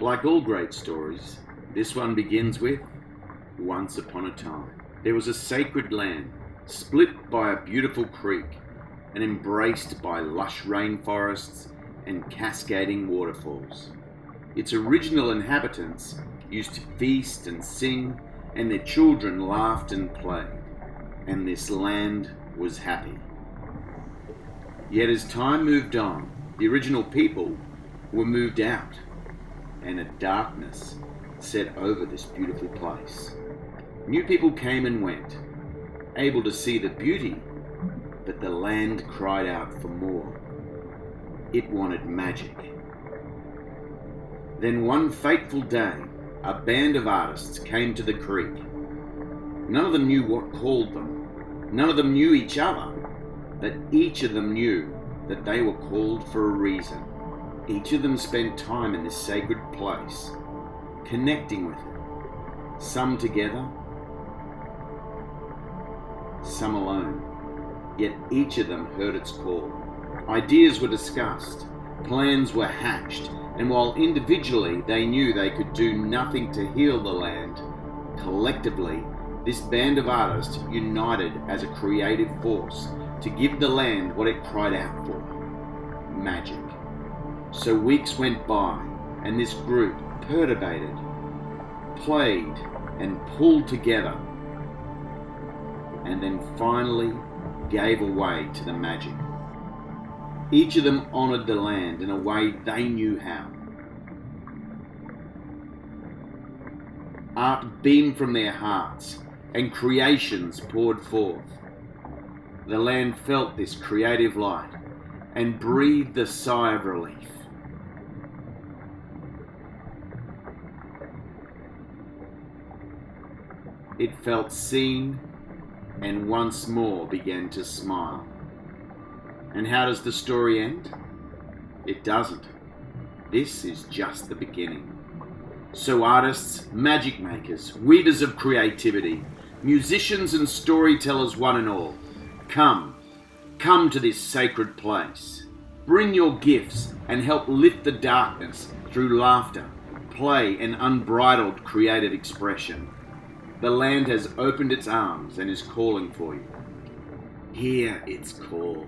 Like all great stories, this one begins with once upon a time. There was a sacred land, split by a beautiful creek and embraced by lush rainforests and cascading waterfalls. Its original inhabitants used to feast and sing, and their children laughed and played, and this land was happy. Yet as time moved on, the original people were moved out, and a darkness set over this beautiful place. New people came and went, able to see the beauty, but the land cried out for more. It wanted magic. Then one fateful day, a band of artists came to the creek. None of them knew what called them. None of them knew each other, but each of them knew that they were called for a reason. Each of them spent time in this sacred place, connecting with it, some together, some alone. Yet each of them heard its call. Ideas were discussed, plans were hatched, and while individually they knew they could do nothing to heal the land, collectively, this band of artists united as a creative force to give the land what it cried out for: magic. So weeks went by, and this group perturbated, played, and pulled together, and then finally gave away to the magic. Each of them honoured the land in a way they knew how. Art beamed from their hearts, and creations poured forth. The land felt this creative light and breathed a sigh of relief. It felt seen and once more began to smile. And how does the story end? It doesn't. This is just the beginning. So artists, magic makers, weavers of creativity, musicians and storytellers one and all, come to this sacred place. Bring your gifts and help lift the darkness through laughter, play and unbridled creative expression. The land has opened its arms and is calling for you. Hear its call.